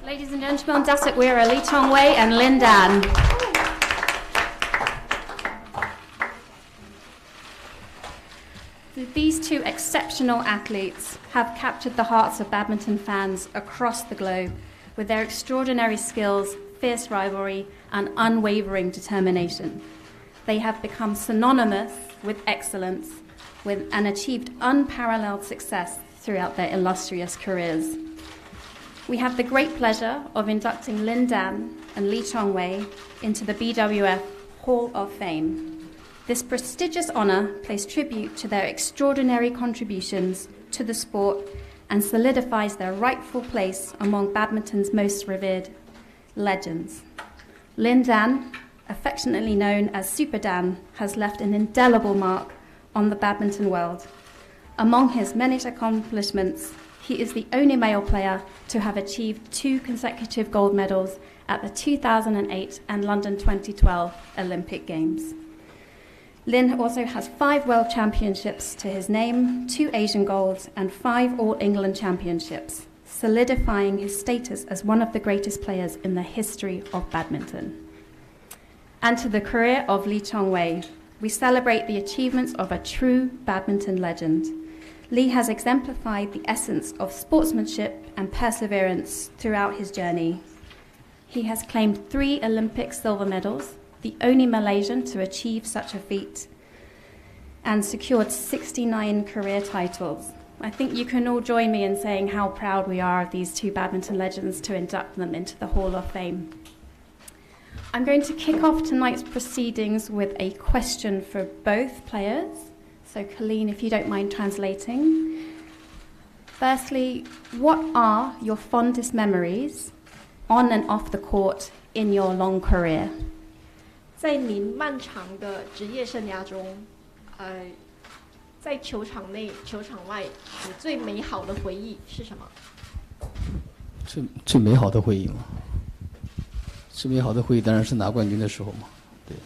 Ladies and gentlemen, Dasik Wira, Lee Chong Wei and Lin Dan. These two exceptional athletes have captured the hearts of badminton fans across the globe with their extraordinary skills, fierce rivalry, and unwavering determination. They have become synonymous with excellence and achieved unparalleled success throughout their illustrious careers. We have the great pleasure of inducting Lin Dan and Lee Chong Wei into the BWF Hall of Fame. This prestigious honor pays tribute to their extraordinary contributions to the sport and solidifies their rightful place among badminton's most revered legends. Lin Dan, affectionately known as Super Dan, has left an indelible mark on the badminton world. Among his many accomplishments, he is the only male player to have achieved 2 consecutive gold medals at the 2008 and London 2012 Olympic Games. Lin also has 5 World Championships to his name, 2 Asian golds, and 5 All England Championships, solidifying his status as one of the greatest players in the history of badminton. And to the career of Lee Chong Wei, we celebrate the achievements of a true badminton legend. Lee has exemplified the essence of sportsmanship and perseverance throughout his journey. He has claimed 3 Olympic silver medals, the only Malaysian to achieve such a feat, and secured 69 career titles. I think you can all join me in saying how proud we are of these 2 badminton legends to induct them into the Hall of Fame. I'm going to kick off tonight's proceedings with a question for both players. So Colleen, if you don't mind translating. Firstly, what are your fondest memories on and off the court in your long career? 在您漫长的职业生涯中，在球场内、球场外，你最美好的回忆是什么？最美好的回忆吗？最美好的回忆当然是拿冠军的时候嘛，对。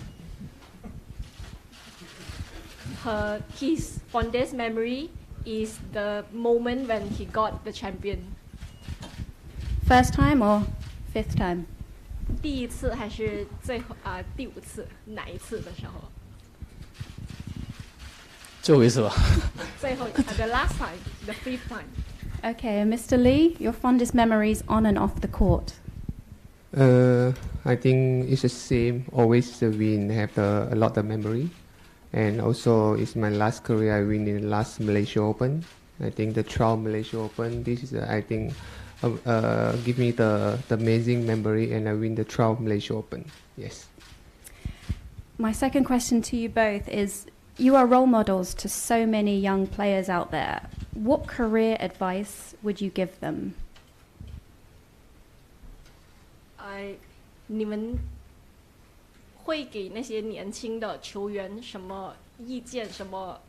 His fondest memory is the moment when he got the champion. First time or fifth time? 第一次还是第5次？哪一次的时候？最后一次吧。最后，the last time, the 5th time. Okay, and Mr. Lee, your fondest memories on and off the court? I think it's the same. Always win, have a lot of memory. And also, it's my last career I win in last Malaysia Open. I think the 12 Malaysia Open, this is, I think, give me the amazing memory, and I win the 12 Malaysia Open. Yes. My second question to you both is, you are role models to so many young players out there. What career advice would you give them? 你们会给那些年轻的球员什么意见？什么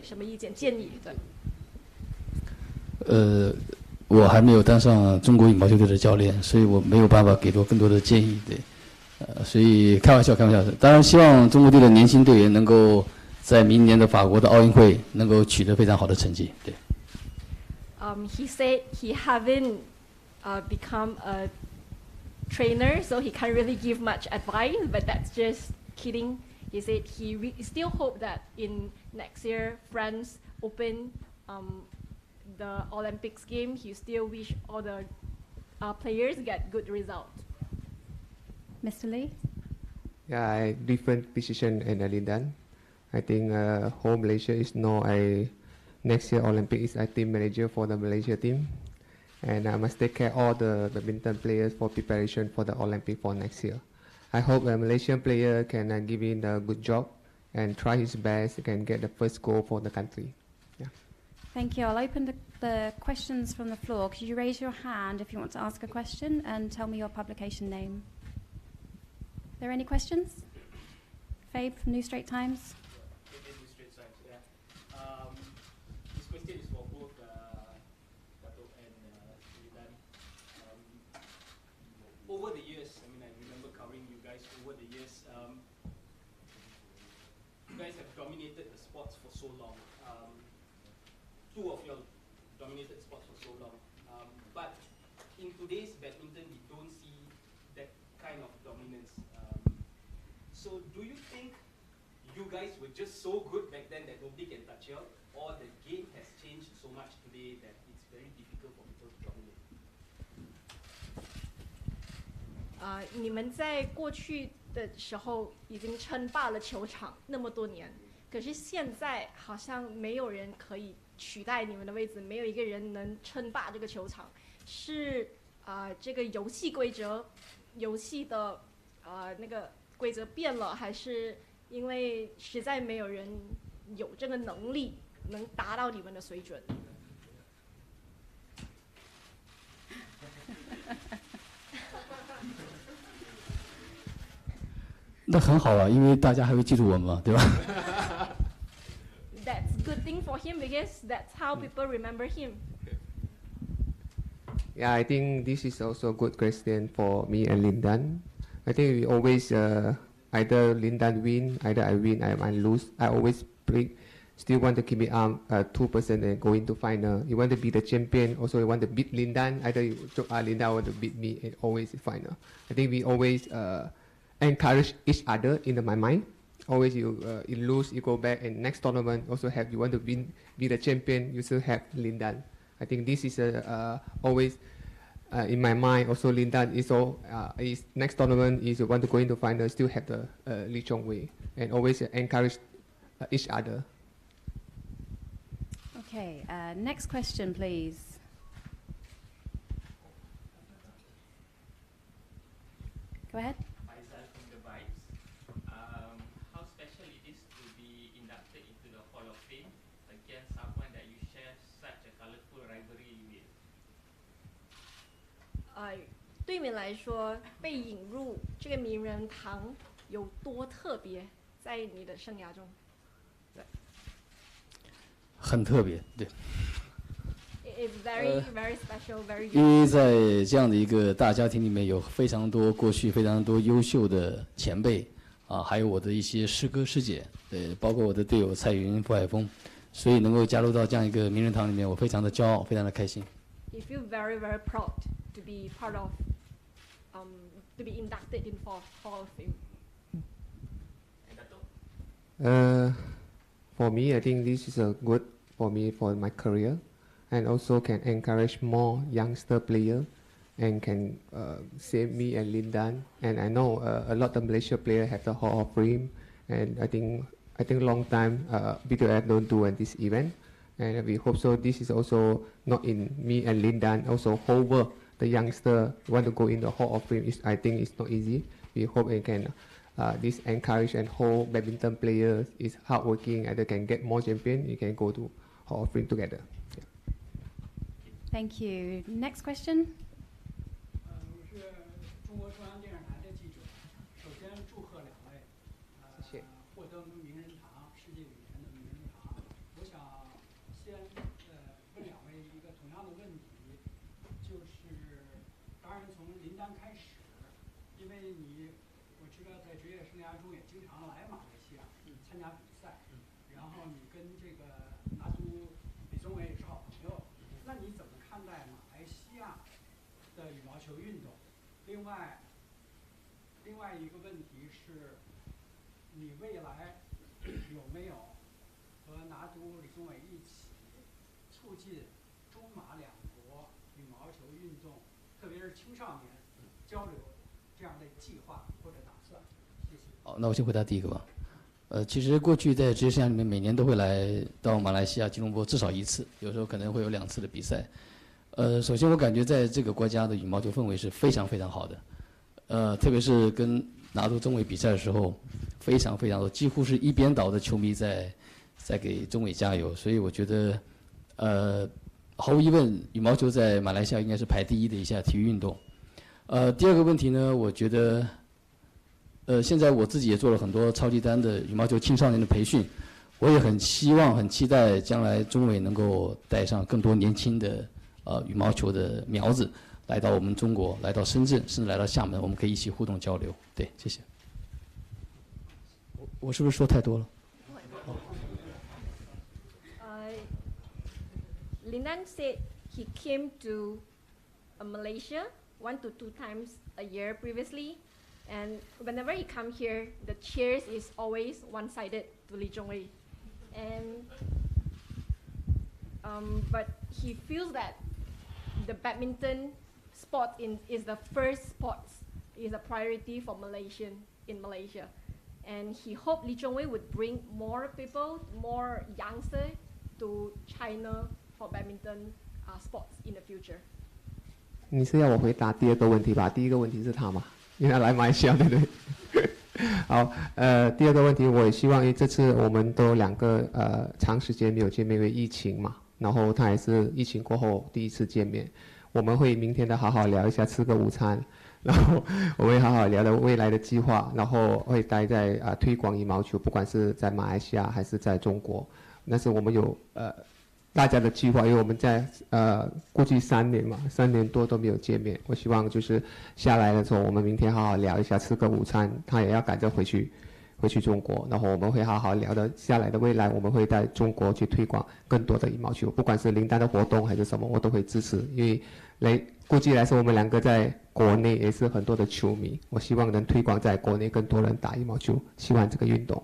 什么意见建议？对。我还没有当上中国羽毛球队的教练，所以我没有办法给出更多的建议。对，所以开玩笑。当然，希望中国队的年轻队员能够在明年的法国的奥运会能够取得非常好的成绩。对。He said he haven't become a trainer, so he can't really give much advice, but that's just kidding. He said he still hope that in next year France Open, the Olympics game, he still wish all the players get good result. Mr. Lee? Yeah, different position in Lindan. I think whole Malaysia is next year Olympic is a team manager for the Malaysia team. And I must take care of all the badminton players for preparation for the Olympic for next year. I hope a Malaysian player can give in a good job and try his best and get the first goal for the country. Yeah. Thank you. I'll open the questions from the floor. Could you raise your hand if you want to ask a question and tell me your publication name? Are there any questions? Fabe from New Straits Times. New Straits Times, yeah. This question is for both Dato and Lidan. Over the years, I remember covering you guys over the years. You guys have dominated the sports for so long. Two of you dominated sports for so long. But in today's badminton, we don't see that kind of dominance. So do you think you guys were just so good back then that nobody can touch you, or the game has changed so much today that it's very difficult for people to dominate? 你们在过去的时候已经称霸了球场那么多年，可是现在好像没有人可以取代你们的位置，没有一个人能称霸这个球场。是这个游戏规则，游戏的那个规则变了，还是因为实在没有人有这个能力能达到你们的水准？那很好啊，因为大家还会记住我们嘛，对吧？ That's a good thing for him because that's how people remember him. Yeah, I think this is also a good question for me and Lindan. I think we always either Lindan win, either I win, I lose. I always still want to keep it 2% and go into final. You want to be the champion, also you want to beat Lindan. Either Lindan want to beat me, and always the final. I think we always encourage each other in my mind. Always you lose, you go back, and next tournament also have you want to win, be the champion. You still have Lindan. I think this is always in my mind. Also Lindan is next tournament is want to go into final. Still have the Chong Wei, and always encourage each other. Okay, next question, please. Go ahead. How special it is to be inducted into the Hall of Fame against someone that you share such a colorful rivalry with? 对你们来说，被引入这个名人堂有多特别？在你的生涯中，对。很特别，对。It's very, very special, very. 因为在这样的一个大家庭里面，有非常多过去非常多优秀的前辈啊，还有我的一些师哥师姐，包括我的队友蔡云、傅海峰，所以能够加入到这样一个名人堂里面，我非常的骄傲，非常的开心。You feel very, very proud to be part of, to be inducted in Hall of Fame. For me, I think this is a good for me for my career, and also can encourage more youngster player, and can save me and Lindan. And I know a lot of Malaysia players have the Hall of Fame, and I think long time BWF don't do at this event, and we hope so. This is also not in me and Lindan, also whole world. The youngster want to go in the Hall of Fame. I think it's not easy. We hope it can this encourage and whole badminton players is hardworking and they can get more champion. You can go to Hall of Fame together. Yeah. Thank you. Next question. 我是中国中央电视台的记者。首先祝贺两位，谢谢。获得名人堂世界羽联的名人堂。我想先问两位一个同样的问题，就是当然从林丹开始，因为我知道在职业生涯中也经常来马来西亚参加比赛，然后你跟这个拿督李宗伟也是好朋友，那你怎么看待马来西亚的羽毛球运动？另外一个问题是，你未来有没有和拿督李宗伟一起促进中马两国羽毛球运动，特别是青少年交流这样的计划或者打算？谢谢。好，那我先回答第一个吧。其实过去在职业生涯里面，每年都会来到马来西亚吉隆坡至少1次，有时候可能会有2次的比赛。首先我感觉在这个国家的羽毛球氛围是非常非常好的，特别是跟拿督宗伟比赛的时候，非常非常多，几乎是一边倒的球迷在给宗伟加油，所以我觉得，毫无疑问，羽毛球在马来西亚应该是排第1的一项体育运动。第二个问题呢，我觉得，现在我自己也做了很多超级单的羽毛球青少年的培训，我也很希望、很期待将来宗伟能够带上更多年轻的羽毛球的苗子来到我们中国，来到深圳，甚至来到厦门，我们可以一起互动交流。对，谢谢。我是不是说太多了？ Lindan said he came to Malaysia 1 to 2 times a year previously, and whenever he come here, the cheers is always one-sided to Lee Chong Wei, and but he feels that the badminton sport is the first sport, is a priority for in Malaysia, and he hoped Lee Chong Wei would bring more people, more youngsters to China for badminton sports in the future. 你是要我回答第二个问题吧？第一个问题是他嘛，因为他来马来西亚，对不对？好，第二个问题，我也希望，因为这次我们都2个长时间没有见面，因为疫情嘛，然后他也是疫情过后第1次见面，我们会明天的好好聊一下，吃个午餐，然后我们会好好聊聊未来的计划，然后会待在推广羽毛球，不管是在马来西亚还是在中国，但是我们有大家的计划，因为我们在估计3年嘛，3年多都没有见面。我希望就是下来的时候，我们明天好好聊一下，吃个午餐。他也要赶着回去中国，然后我们会好好聊的。下来的未来，我们会在中国去推广更多的羽毛球，不管是林丹的活动还是什么，我都会支持。因为估计来说，我们2个在国内也是很多的球迷，我希望能推广在国内更多人打羽毛球，喜欢这个运动。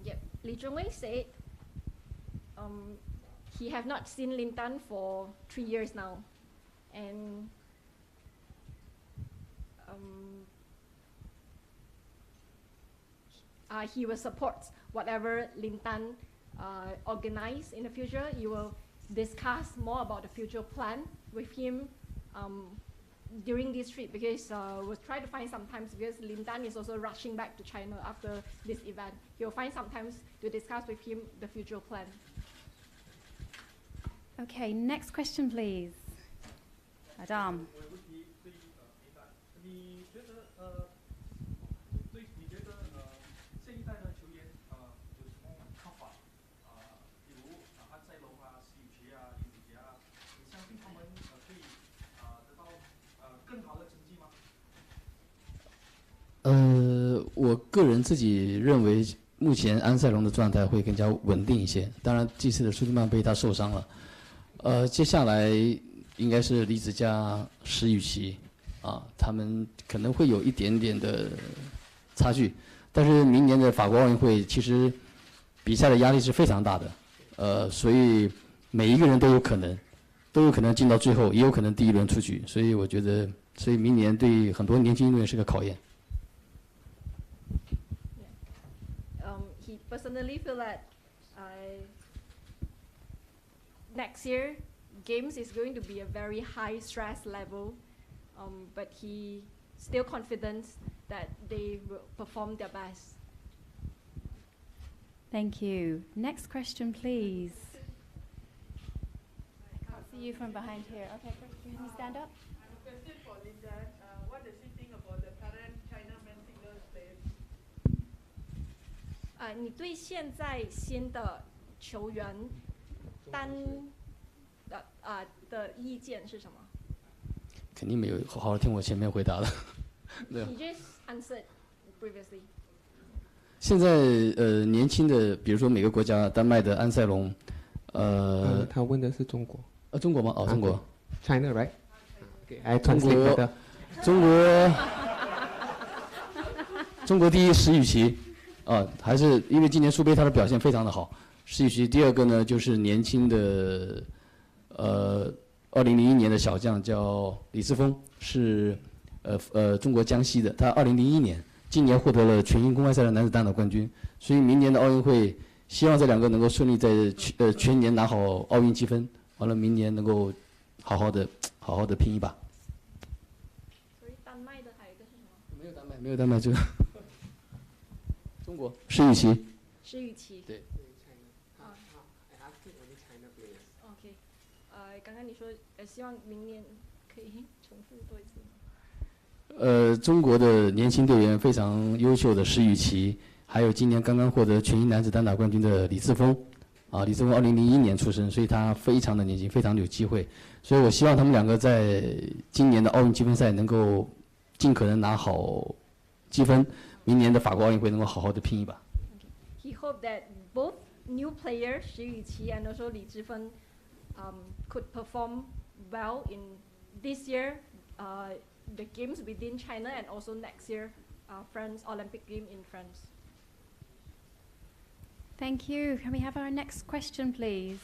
Yep, Lee Chong Wei said. He have not seen Lindan for 3 years now, and he will support whatever Lindan organize in the future. He will discuss more about the future plan with him during this trip, because we'll try to find sometimes, because Lindan is also rushing back to China after this event. He'll find sometimes to discuss with him the future plan. Okay, next question, please. Adam. 我有问题对林丹，你觉得现一代的球员有什么看法？比如安塞龙啊、石宇奇啊、林子杰啊，你相信他们可以得到更好的成绩吗？我个人自己认为，目前安塞龙的状态会更加稳定一些。当然，这次的舒蒂曼杯他受伤了。接下来应该是李子嘉、石宇奇，他们可能会有一点点的差距，但是明年的法国奥运会其实比赛的压力是非常大的，所以每一个人都有可能进到最后，也有可能第一轮出局。所以我觉得，所以明年对很多年轻运动员是个考验。He personally feel that next year games is going to be a very high stress level, but he still confident that they will perform their best. Thank you. Next question, please. I can't see you from behind here. Okay, can you stand up? I have a question for Linda. What does she think about the current China men's singles players? 你对现在新的球员的意见是什么？肯定没有好好听我前面回答的。You just answered previously. 现在年轻的，比如说每个国家，丹麦的安塞龙，他问的是中国。中国吗？中国。China, right? Okay, I translate better. 中国第一石宇奇，还是因为今年苏杯他的表现非常的好。石宇奇，第二个呢就是年轻的，2001年的小将叫李志峰，是中国江西的，他2001年。今年获得了全英公开赛的男子单打冠军，所以明年的奥运会，希望这两个能够顺利在全年拿好奥运积分，完了明年能够好好的拼一把。所以丹麦的还有一个是什么？没有丹麦这个。中国石宇奇。石宇奇。对。OK，刚刚你说希望明年可以重复多一次。中国的年轻队员非常优秀的石宇奇，还有今年刚刚获得全英男子单打冠军的李志峰，李志峰2001年出生，所以他非常的年轻，非常的有机会，所以我希望他们两个在今年的奥运积分赛能够尽可能拿好积分，明年的法国奥运会能够好好的拼一把。He hoped that both new players, 石宇奇 and also 李志峰, could perform well in this year. The games within China and also next year, France Olympic game in France. Thank you. Can we have our next question, please?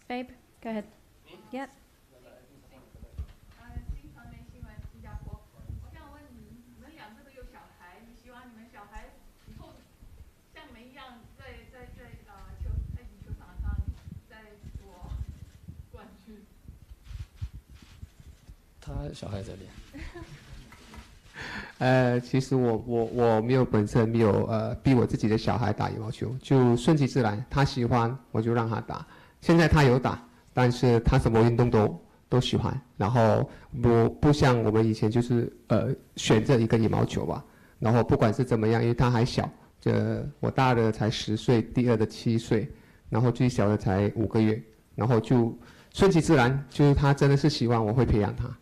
Babe, go ahead. Yep. 新传媒新闻新加坡，我想问你们两个都有小孩，你希望你们小孩以后像你们一样在羽球场上在夺冠军？他小孩在练。其实我本身没有逼我自己的小孩打羽毛球，就顺其自然，他喜欢我就让他打。现在他有打，但是他什么运动都喜欢。然后不像我们以前就是选择一个羽毛球吧。然后不管是怎么样，因为他还小，我大的才10岁，第二的7岁，然后最小的才5个月，然后就顺其自然，就是他真的是希望我会培养他。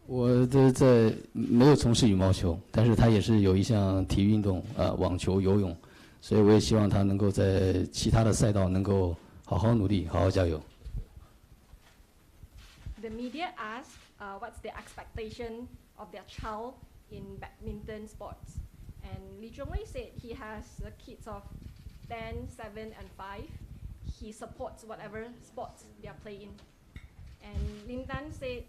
我在没有从事羽毛球，但是他也是有一项体育运动，网球、游泳，所以我也希望他能够在其他的赛道能够好好努力，好好加油。The media asked what's the expectation of their child in badminton sports, and Li Chongwei said he has kids of 10, 7, and 5. He supports whatever sports they are playing, and Lin Dan said.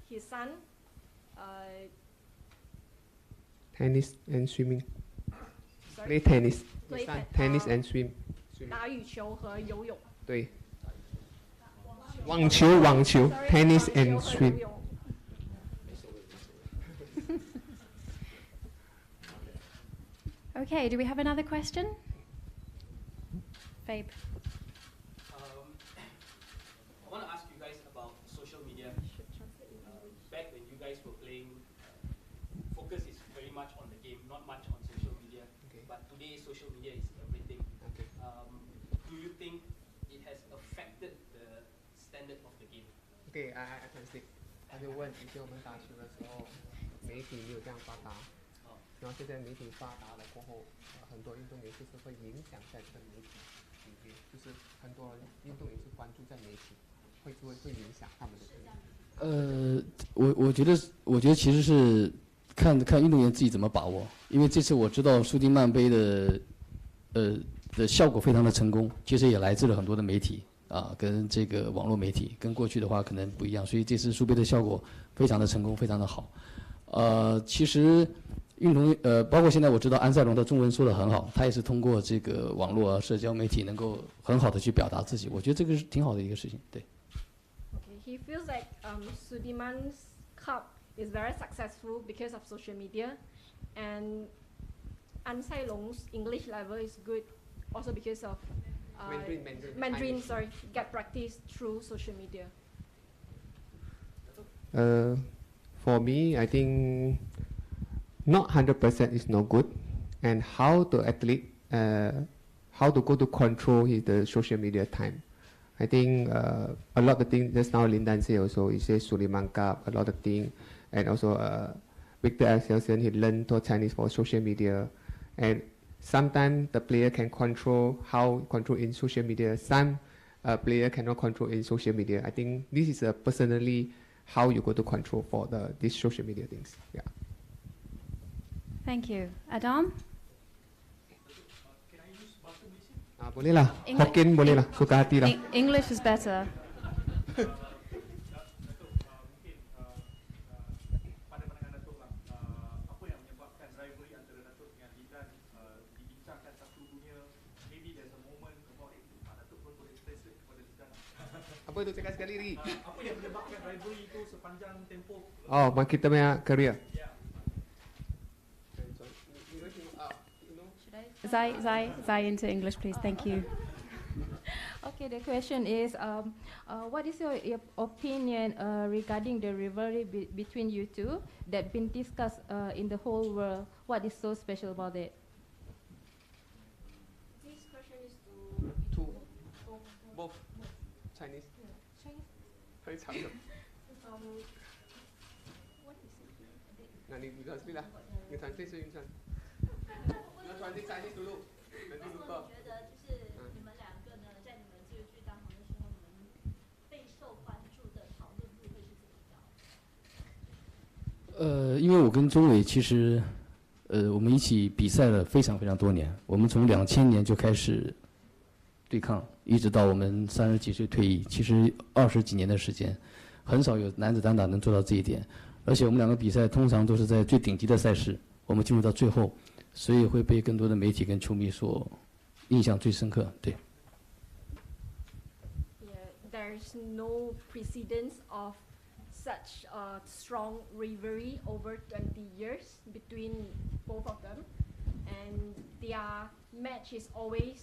His son tennis and swimming. Sorry? Play tennis. Play tennis and swim. 打羽球和游泳。对。网球 tennis and swim. Okay, do we have another question? Babe. I want to ask you guys about social media. Back when you guys were playing, focus is very much on the game, not much on social media. Okay. But today, social media is everything. Okay. Do you think it has affected the standard of the game? Okay, I can speak. 他就问以前我们打球的时候，媒体没有这样发达，然后现在媒体发达了过后，很多运动员就是会影响在这个媒体里面，就是很多运动员是关注在媒体。会影响他们的。我觉得其实是看运动员自己怎么把握。因为这次我知道苏迪曼杯的效果非常的成功，其实也来自了很多的媒体啊，跟这个网络媒体，跟过去的话可能不一样，所以这次苏杯的效果非常的成功，非常的好。其实包括现在我知道安塞龙的中文说得很好，他也是通过这个网络啊、社交媒体能够很好的去表达自己，我觉得这个是挺好的一个事情，对。Okay, he feels like Sudirman's Cup is very successful because of social media, and An Sai Long's English level is good also because of Mandarin. Sorry, get practice through social media. For me, I think not 100% is no good, and how the athlete, how to go to control the social media time. I think a lot of things just now Lindan say also, he says Suleiman Cup, a lot of things, and also Victor Axelsen, he learned to Chinese for social media, and sometimes the player can control in social media, some player cannot control in social media. I think this is personally how you go to control for these social media things. Yeah. Thank you. Adam? Boleh lah. Hokkien boleh lah. Suka hati lah. English is better. Pada pandangan Datuk lah, apa yang menyebabkan rivalry antara Datuk dengan Lindan dibincangkan satu dunia? Maybe there's a moment about it. Datuk pun boleh translate kepada Lindan. Apa itu cakap sekali lagi? Apa yang menyebabkan rivalry itu sepanjang tempoh? Oh, kita punya career. Zai into English, please. Thank you. Okay, the question is, what is your opinion regarding the rivalry between you two that been discussed in the whole world? What is so special about it? This question is to both Chinese. Chinese. 很长的。What is it? 那你 translate 啦，你 translate 是云川。你 translate Chinese dulu， nanti lupa。我觉得就是你们两个呢，在你们这个剧当红的时候，你们备受关注的讨论度会是怎么样？因为我跟钟伟其实，我们一起比赛了非常非常多年，我们从2000年就开始对抗，一直到我们30几岁退役，其实20几年的时间，很少有男子单打能做到这一点。而且我们两个比赛通常都是在最顶级的赛事，我们进入到最后，所以会被更多的媒体跟球迷所印象最深刻。对。Yeah, there's no precedence of such a strong rivalry over 20 years between both of them, and their match is always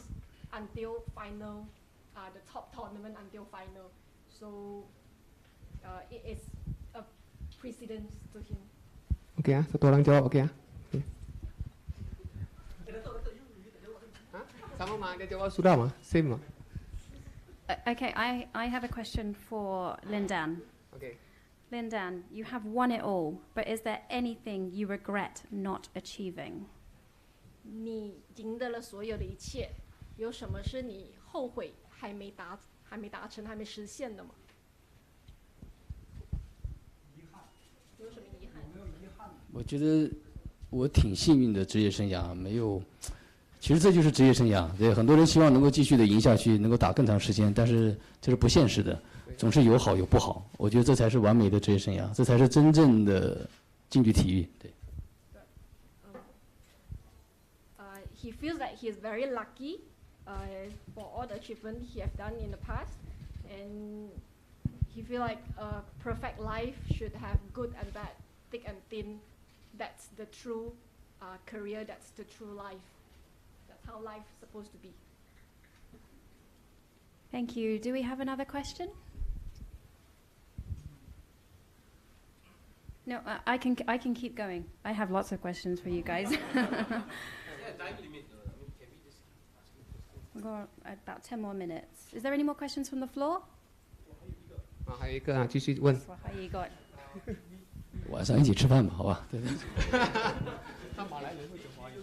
until final, the top tournament until final. So it is a precedence to him. Okay satu orang jawab okay okay. Sama mah dia jawab sudah mah same mah. Okay, I have a question for Lindan. Okay. Lindan, you have won it all, but is there anything you regret not achieving? 你赢得了所有的一切，有什么是你后悔还没达成、还没实现的吗？有什么遗憾？我觉得我挺幸运的，职业生涯没有。其实这就是职业生涯，对，很多人希望能够继续的赢下去，能够打更长时间，但是这是不现实的，总是有好有不好。我觉得这才是完美的职业生涯，这才是真正的竞技体育。对。He feels like he is very lucky for all the achievement he have done in the past, and he feel like a perfect life should have good and bad, thick and thin. That's the true career. That's the true life. That's how life is supposed to be. Thank you. Do we have another question? No, I can keep going. I have lots of questions for you guys. We've got about 10 more minutes. Is there any more questions from the floor? 还有一个继续问。晚上一起吃饭吧，好吧？对对。他马来人会讲华语。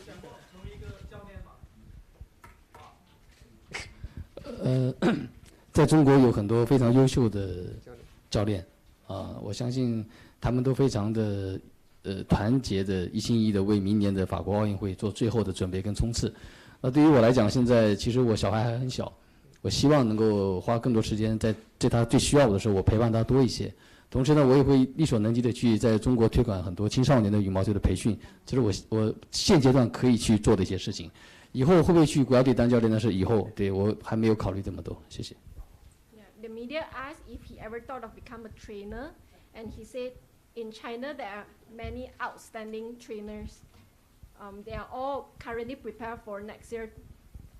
成为一个教练嘛？在中国有很多非常优秀的教练啊，我相信他们都非常的团结的一心一意的为明年的法国奥运会做最后的准备跟冲刺。那对于我来讲，现在其实我小孩还很小，我希望能够花更多时间在他最需要我的时候，我陪伴他多一些。同时呢，我也会力所能及的去在中国推广很多青少年的羽毛球的培训，这是我现阶段可以去做的一些事情。以后会不会去国家队当教练呢？是以后，对我还没有考虑这么多。谢谢。Yeah, the media asked if he ever thought of become a trainer, and he said in China there are many outstanding trainers. They are all currently prepared for next year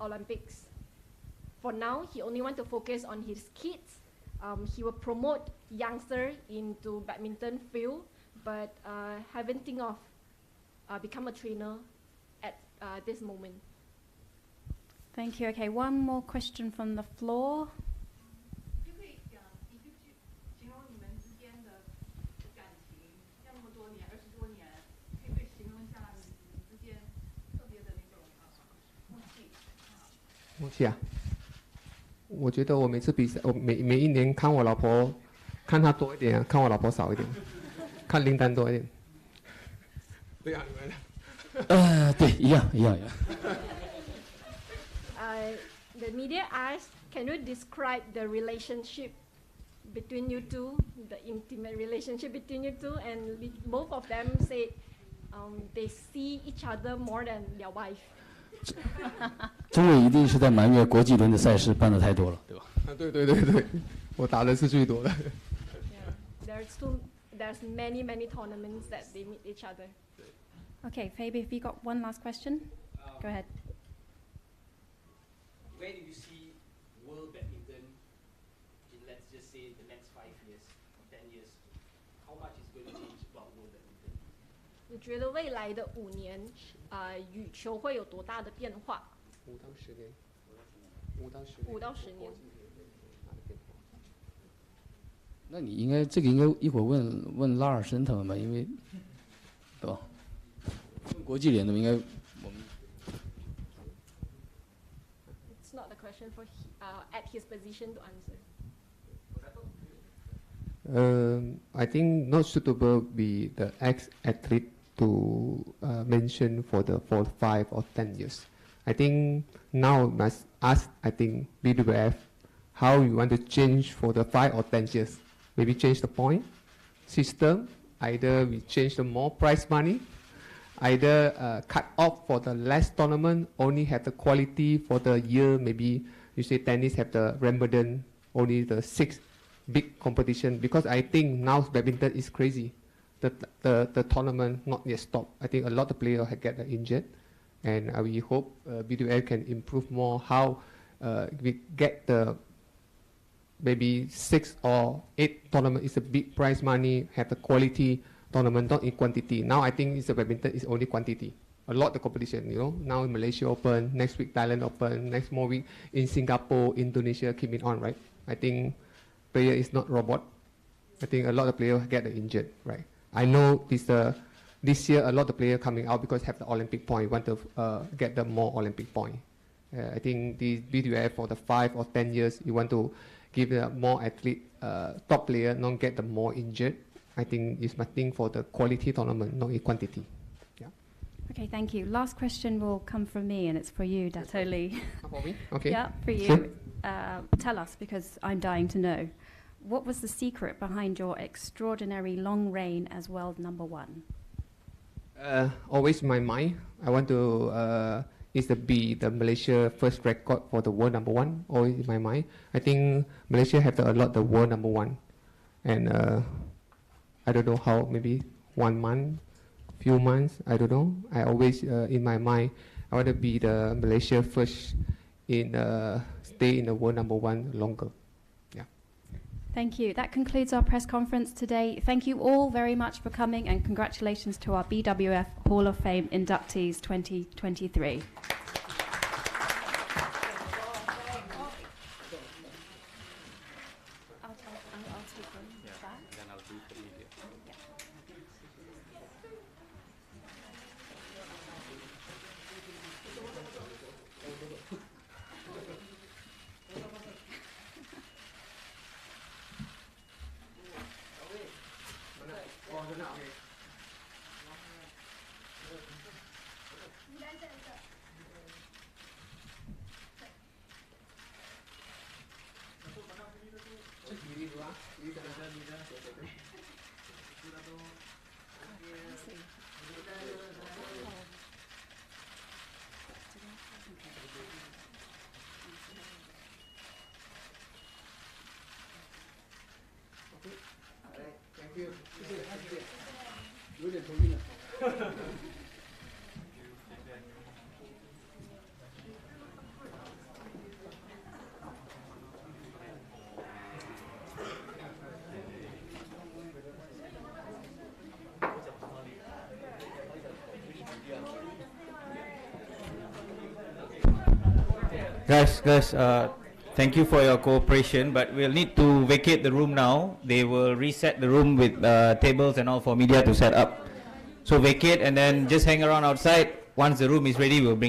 Olympics. For now, he only want to focus on his kids. He will promote youngsters into badminton field, but haven't think of become a trainer at this moment. Thank you. Okay, one more question from the floor. 就可以讲一句形容你们之间的感情，像那么多年，20多年，可以形容一下你们之间特别的那种默契。默契啊！我觉得我每次比赛，我每一年看我老婆，看她多一点，看我老婆少一点，看林丹多一点。对啊，你们。对，一样。The media asked, can you describe the relationship between you two, the intimate relationship between you two? And both of them said they see each other more than their wife. 中伟一定是在埋怨国际轮的赛事办的太多了，对吧？对，我打的是最多的。Yeah, there's many tournaments that they meet each other. Okay, Fabi, have you got one last question? Go ahead. Where do you see world badminton in, let's just say, the next 5 years or 10 years? How much is going to change about world badminton? 你觉得未来的5年，羽球会有多大的变化5到10年。 ？5到10年。那你应该一会儿问拉尔森他们吧，因为，对吧？问国际联的应该我们。It's not a question for at his position to answer. I think not suitable be the ex-athlete to mention for 5 or 10 years. I think now must ask, I think, BWF how you want to change for the 5 or 10 years. Maybe change the point system. Either we change the more prize money. Either cut off for the less tournament, only have the quality for the year. Maybe you say tennis have the Wimbledon, only the 6 big competition. Because I think now badminton is crazy. The tournament not yet stopped. I think a lot of players have get injured. And we hope BWF can improve more how we get the maybe 6 or 8 tournament is a big prize money, have the quality tournament, not in quantity. Now I think it's a badminton is only quantity. A lot of competition, you know. Now in Malaysia Open, next week Thailand Open, next more week in Singapore, Indonesia, keeping on, right? I think player is not robot. I think a lot of players get injured, right? I know this year a lot of players coming out because have the Olympic point, want to get the more Olympic point. I think the BWF for the 5 or 10 years, you want to give the more athlete, top player, not get the more injured. I think it's my thing for the quality tournament, not in quantity. Yeah. Okay, thank you. Last question will come from me, and it's for you, Dato Lee. For me? Okay. Yeah, for you. Tell us, because I'm dying to know. What was the secret behind your extraordinary long reign as world number 1? Always my mind. I want to be the Malaysia first record for the world number 1. Always in my mind. I think Malaysia have a lot the world number 1, and I don't know how. Maybe 1 month, few months. I don't know. I always in my mind. I want to be the Malaysia first in stay in the world number 1 longer. Thank you. That concludes our press conference today. Thank you all very much for coming, and congratulations to our BWF Hall of Fame inductees 2023. Guys, thank you for your cooperation, but we'll need to vacate the room now. They will reset the room with tables and all for media to set up. So vacate and then just hang around outside. Once the room is ready, we'll bring